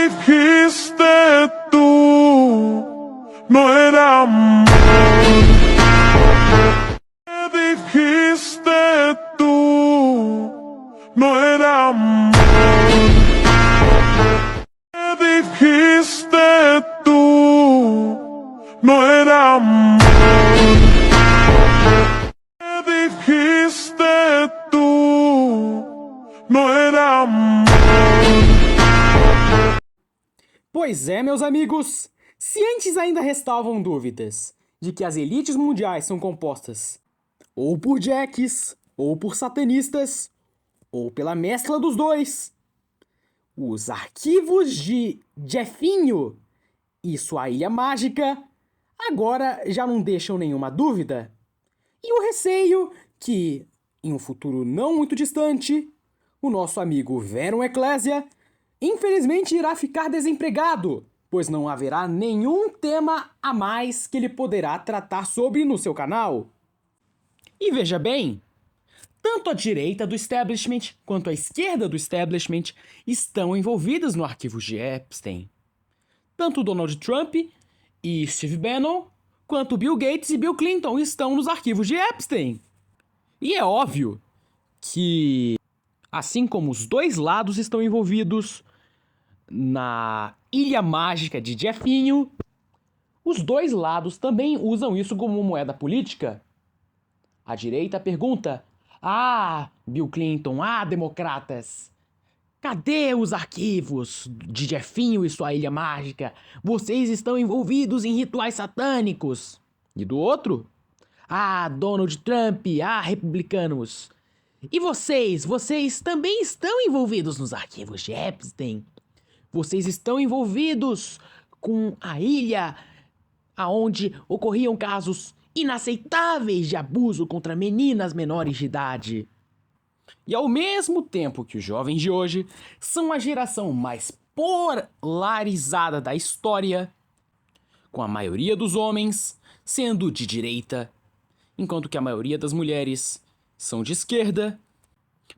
dijiste tú, no era amor. ¿Qué dijiste tú, no era amor. ¿Qué dijiste tú, no era amor. ¿Qué dijiste tú, no era amor. Pois é, meus amigos, se antes ainda restavam dúvidas de que as elites mundiais são compostas ou por jacks, ou por satanistas, ou pela mescla dos dois, os arquivos de Jeffinho e sua ilha mágica agora já não deixam nenhuma dúvida. E o receio que, em um futuro não muito distante, o nosso amigo Verum Ecclesia infelizmente irá ficar desempregado, pois não haverá nenhum tema a mais que ele poderá tratar sobre no seu canal. E veja bem, tanto a direita do establishment quanto a esquerda do establishment estão envolvidas no arquivo de Epstein. Tanto Donald Trump e Steve Bannon, quanto Bill Gates e Bill Clinton estão nos arquivos de Epstein. E é óbvio que, assim como os dois lados estão envolvidos na ilha mágica de Jeffinho, os dois lados também usam isso como moeda política. A direita pergunta: Bill Clinton, democratas, cadê os arquivos de Jeffinho e sua ilha mágica? Vocês estão envolvidos em rituais satânicos. E do outro: Donald Trump, republicanos. E vocês também estão envolvidos nos arquivos de Epstein. Vocês estão envolvidos com a ilha aonde ocorriam casos inaceitáveis de abuso contra meninas menores de idade. E ao mesmo tempo que os jovens de hoje são a geração mais polarizada da história, com a maioria dos homens sendo de direita, enquanto que a maioria das mulheres são de esquerda,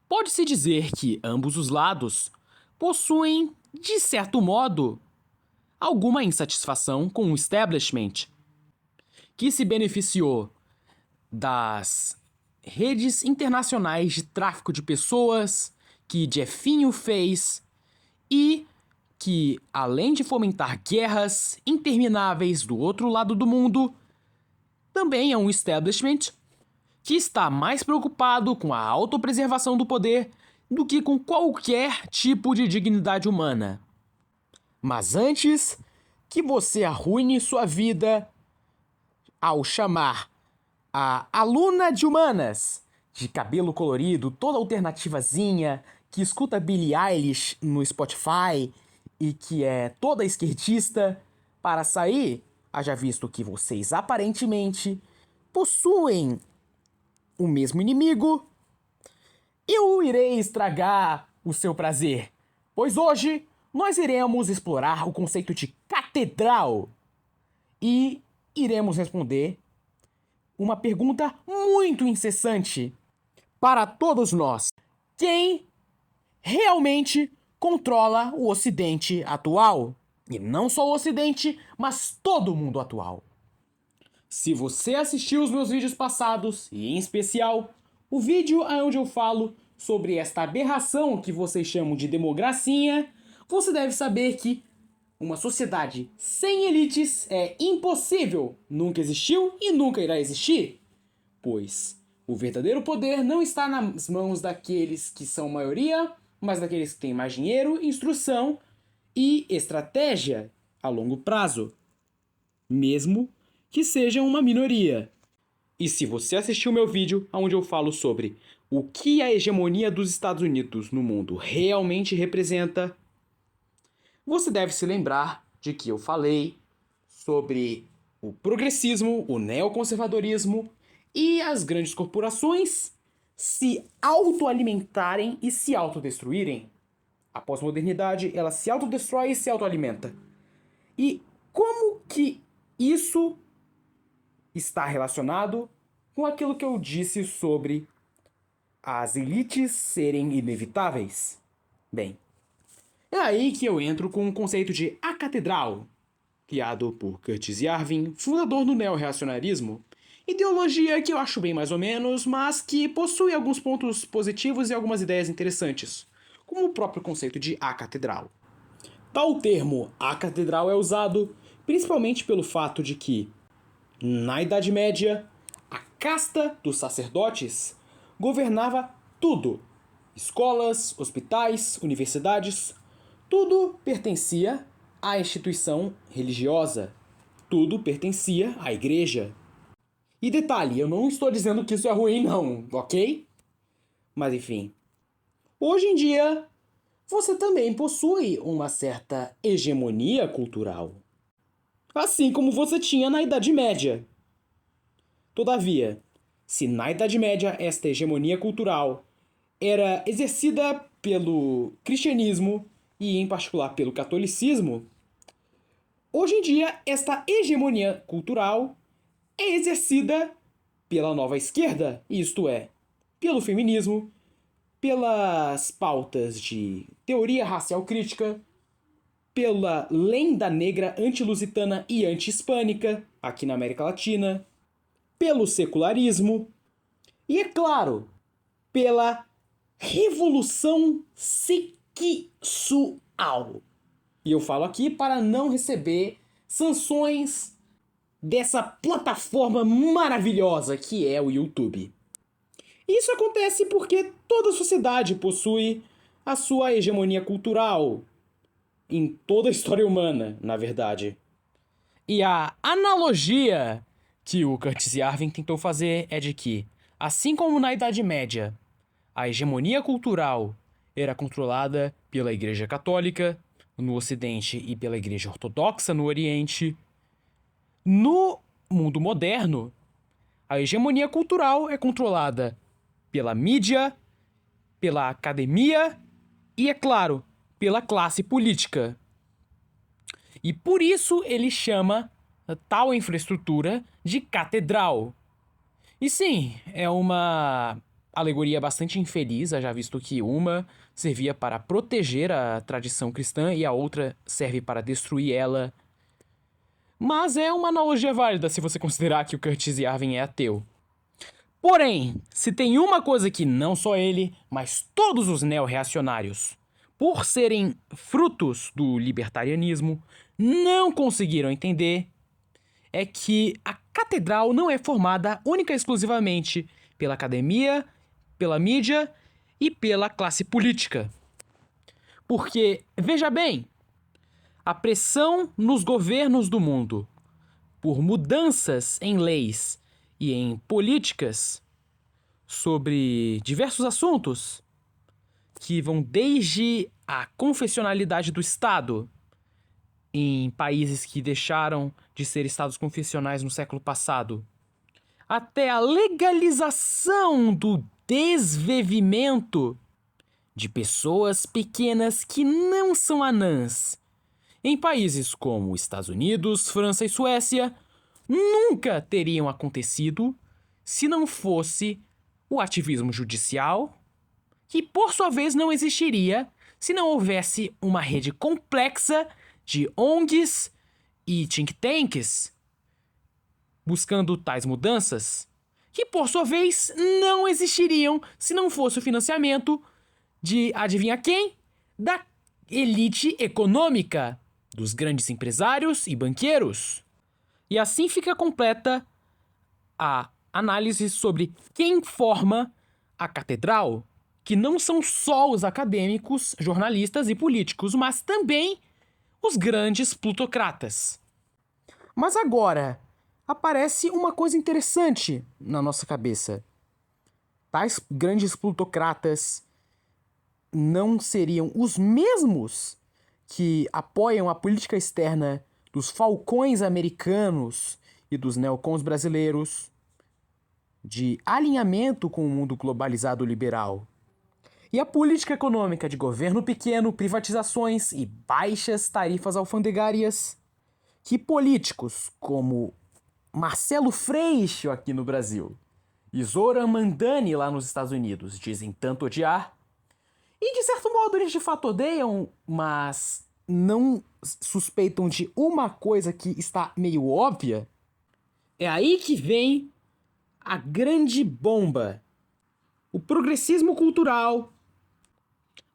pode-se dizer que ambos os lados possuem, de certo modo, alguma insatisfação com o establishment, que se beneficiou das redes internacionais de tráfico de pessoas que Jeffinho fez e que, além de fomentar guerras intermináveis do outro lado do mundo, também é um establishment que está mais preocupado com a autopreservação do poder do que com qualquer tipo de dignidade humana. Mas antes que você arruine sua vida ao chamar a aluna de humanas, de cabelo colorido, toda alternativazinha, que escuta Billie Eilish no Spotify e que é toda esquerdista, para sair, haja visto que vocês aparentemente possuem o mesmo inimigo, eu irei estragar o seu prazer, pois hoje nós iremos explorar o conceito de catedral e iremos responder uma pergunta muito incessante para todos nós: quem realmente controla o Ocidente atual? E não só o Ocidente, mas todo o mundo atual. Se você assistiu os meus vídeos passados, e em especial o vídeo onde eu falo sobre esta aberração que vocês chamam de democracia, você deve saber que uma sociedade sem elites é impossível, nunca existiu e nunca irá existir, pois o verdadeiro poder não está nas mãos daqueles que são maioria, mas daqueles que têm mais dinheiro, instrução e estratégia a longo prazo, mesmo que sejam uma minoria. E se você assistiu meu vídeo onde eu falo sobre o que a hegemonia dos Estados Unidos no mundo realmente representa, você deve se lembrar de que eu falei sobre o progressismo, o neoconservadorismo e as grandes corporações se autoalimentarem e se autodestruírem. A pós-modernidade, ela se autodestrói e se autoalimenta. E como que isso está relacionado com aquilo que eu disse sobre as elites serem inevitáveis? Bem, É aí que eu entro com o conceito de a catedral, criado por Curtis Yarvin, fundador do neorreacionarismo, ideologia que eu acho bem mais ou menos, mas que possui alguns pontos positivos e algumas ideias interessantes, como o próprio conceito de a catedral. Tal termo, a catedral, é usado principalmente pelo fato de que, na Idade Média, a casta dos sacerdotes governava tudo. Escolas, hospitais, universidades, tudo pertencia à instituição religiosa. Tudo pertencia à igreja. E detalhe, eu não estou dizendo que isso é ruim não, ok? Mas enfim. Hoje em dia, você também possui uma certa hegemonia cultural. Assim como você tinha na Idade Média. Todavia, se na Idade Média esta hegemonia cultural era exercida pelo cristianismo e, em particular, pelo catolicismo, hoje em dia esta hegemonia cultural é exercida pela nova esquerda, isto é, pelo feminismo, pelas pautas de teoria racial crítica, pela lenda negra anti-lusitana e anti-hispânica aqui na América Latina, pelo secularismo e, é claro, pela revolução sexual. E eu falo aqui para não receber sanções dessa plataforma maravilhosa que é o YouTube. Isso acontece porque toda sociedade possui a sua hegemonia cultural, em toda a história humana, na verdade. E a analogia que o Curtis Yarvin tentou fazer é de que, assim como na Idade Média, a hegemonia cultural era controlada pela Igreja Católica no Ocidente e pela Igreja Ortodoxa no Oriente, no mundo moderno, a hegemonia cultural é controlada pela mídia, pela academia e, é claro, pela classe política. E por isso ele chama tal infraestrutura de catedral. E sim, é uma alegoria bastante infeliz, já visto que uma servia para proteger a tradição cristã e a outra serve para destruir ela. Mas é uma analogia válida se você considerar que o Curtis Yarvin é ateu. Porém, se tem uma coisa que não só ele, mas todos os neorreacionários, por serem frutos do libertarianismo, não conseguiram entender, é que a catedral não é formada única e exclusivamente pela academia, pela mídia e pela classe política. Porque, veja bem, a pressão nos governos do mundo por mudanças em leis e em políticas sobre diversos assuntos que vão desde a confessionalidade do Estado em países que deixaram de ser estados confessionais no século passado, até a legalização do desvivimento de pessoas pequenas que não são anãs em países como Estados Unidos, França e Suécia, nunca teriam acontecido se não fosse o ativismo judicial, que por sua vez não existiria se não houvesse uma rede complexa de ONGs e think tanks buscando tais mudanças, que por sua vez não existiriam se não fosse o financiamento de, adivinha quem? Da elite econômica, dos grandes empresários e banqueiros. E assim fica completa a análise sobre quem forma a catedral, que não são só os acadêmicos, jornalistas e políticos, mas também os grandes plutocratas. Mas agora, aparece uma coisa interessante na nossa cabeça. Tais grandes plutocratas não seriam os mesmos que apoiam a política externa dos falcões americanos e dos neocons brasileiros, de alinhamento com o mundo globalizado liberal. E a política econômica de governo pequeno, privatizações e baixas tarifas alfandegárias, que políticos como Marcelo Freixo aqui no Brasil e Zoran Mandani lá nos Estados Unidos dizem tanto odiar, E de certo modo eles de fato odeiam, mas não suspeitam de uma coisa que está meio óbvia. É aí que vem a grande bomba. O progressismo cultural,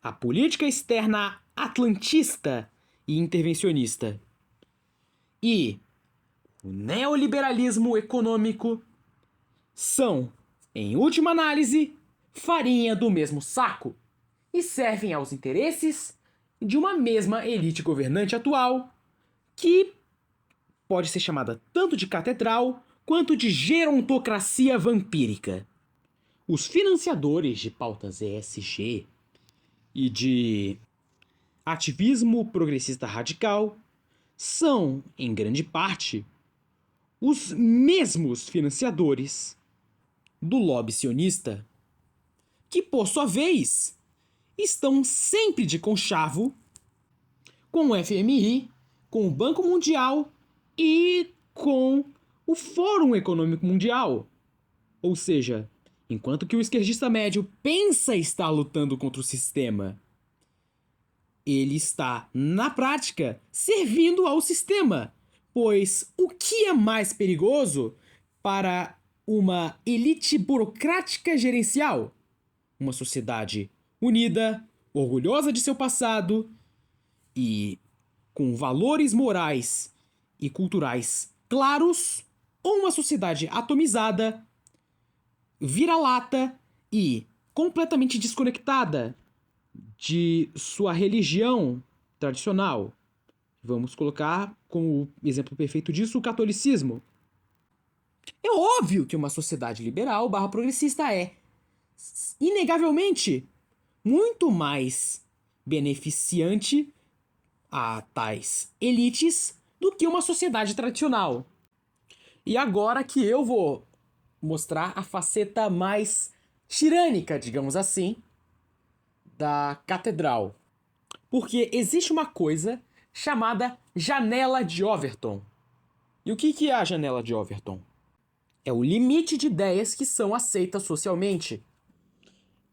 a política externa atlantista e intervencionista e o neoliberalismo econômico são, em última análise, farinha do mesmo saco e servem aos interesses de uma mesma elite governante atual que pode ser chamada tanto de catedral quanto de gerontocracia vampírica. Os financiadores de pautas ESG e de ativismo progressista radical são, em grande parte, os mesmos financiadores do lobby sionista, que, por sua vez, estão sempre de conchavo com o FMI, com o Banco Mundial e com o Fórum Econômico Mundial. Ou seja, enquanto que o esquerdista médio pensa estar lutando contra o sistema, ele está, na prática, servindo ao sistema. Pois o que é mais perigoso para uma elite burocrática gerencial? Uma sociedade unida, orgulhosa de seu passado e com valores morais e culturais claros, ou uma sociedade atomizada, vira-lata e completamente desconectada de sua religião tradicional. Vamos colocar como exemplo perfeito disso o catolicismo. É óbvio que uma sociedade liberal barra progressista é, inegavelmente, muito mais beneficiante a tais elites do que uma sociedade tradicional. E agora que eu vou mostrar a faceta mais tirânica, digamos assim, da catedral. Porque existe uma coisa chamada janela de Overton. E o que é a janela de Overton? É o limite de ideias que são aceitas socialmente.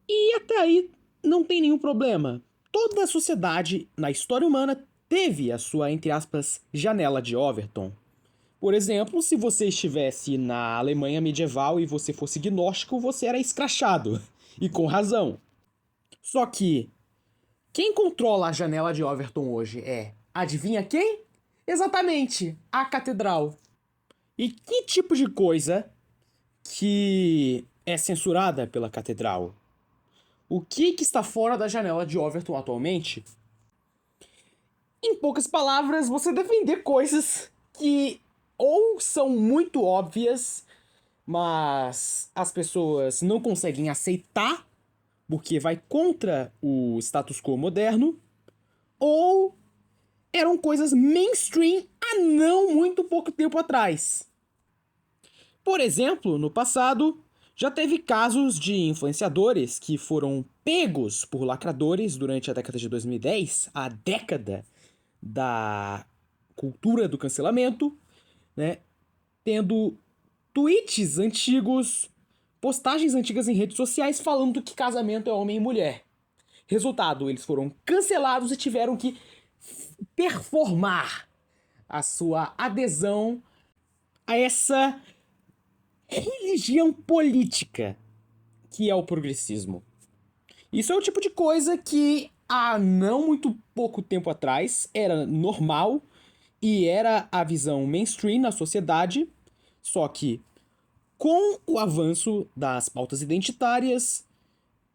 E até aí não tem nenhum problema. Toda a sociedade na história humana teve a sua, entre aspas, janela de Overton. Por exemplo, se você estivesse na Alemanha medieval e você fosse gnóstico, você era escrachado. E com razão. Só que quem controla a janela de Overton hoje é, adivinha quem? Exatamente, a catedral. E que tipo de coisa que é censurada pela catedral? O que está fora da janela de Overton atualmente? Em poucas palavras, você defender coisas que ou são muito óbvias, mas as pessoas não conseguem aceitar porque vai contra o status quo moderno, ou eram coisas mainstream há não muito pouco tempo atrás. Por exemplo, no passado, já teve casos de influenciadores que foram pegos por lacradores durante a década de 2010, a década da cultura do cancelamento, né, tendo tweets antigos, postagens antigas em redes sociais falando que casamento é homem e mulher. Resultado, eles foram cancelados e tiveram que performar a sua adesão a essa religião política que é o progressismo. Isso é o tipo de coisa que há não muito pouco tempo atrás era normal e era a visão mainstream na sociedade, só que com o avanço das pautas identitárias,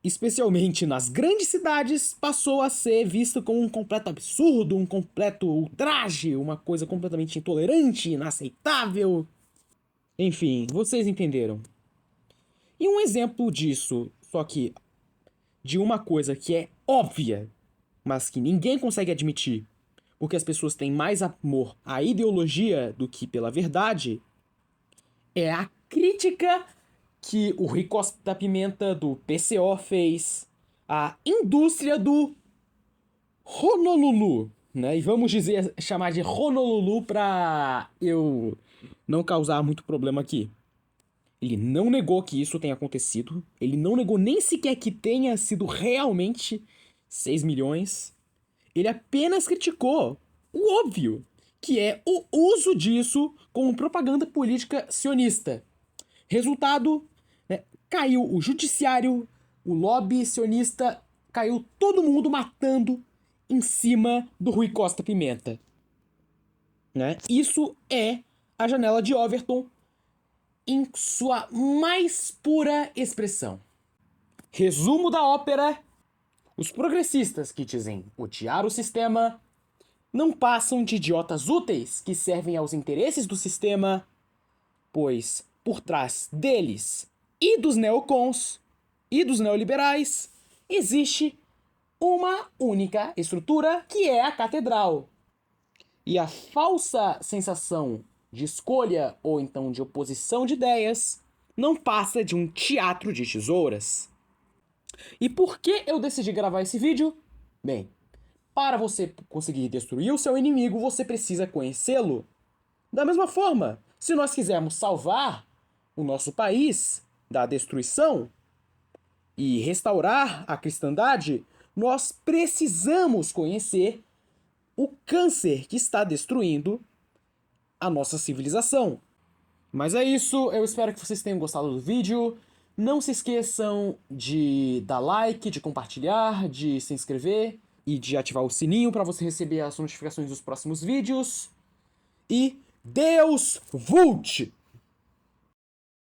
especialmente nas grandes cidades, passou a ser visto como um completo absurdo, um completo ultraje, uma coisa completamente intolerante, inaceitável. Enfim, vocês entenderam. E um exemplo disso, só que de uma coisa que é óbvia, mas que ninguém consegue admitir, porque as pessoas têm mais amor à ideologia do que pela verdade, é a crítica que o Rui Costa da Pimenta do PCO fez à indústria do Honolulu, né? E vamos chamar de Honolulu para eu não causar muito problema aqui. Ele não negou que isso tenha acontecido, ele não negou nem sequer que tenha sido realmente 6 milhões. Ele apenas criticou o óbvio, que é o uso disso como propaganda política sionista. Resultado, né, caiu o judiciário, o lobby sionista, caiu todo mundo matando em cima do Rui Costa Pimenta. Né? Isso é a janela de Overton em sua mais pura expressão. Resumo da ópera: os progressistas que dizem odiar o sistema não passam de idiotas úteis que servem aos interesses do sistema, pois por trás deles e dos neocons e dos neoliberais existe uma única estrutura, que é a catedral. E a falsa sensação de escolha ou então de oposição de ideias não passa de um teatro de tesouras. E por que eu decidi gravar esse vídeo? Bem, para você conseguir destruir o seu inimigo, você precisa conhecê-lo. Da mesma forma, se nós quisermos salvar o nosso país da destruição e restaurar a cristandade, nós precisamos conhecer o câncer que está destruindo a nossa civilização. Mas é isso, eu espero que vocês tenham gostado do vídeo. Não se esqueçam de dar like, de compartilhar, de se inscrever e de ativar o sininho para você receber as notificações dos próximos vídeos. E Deus vult!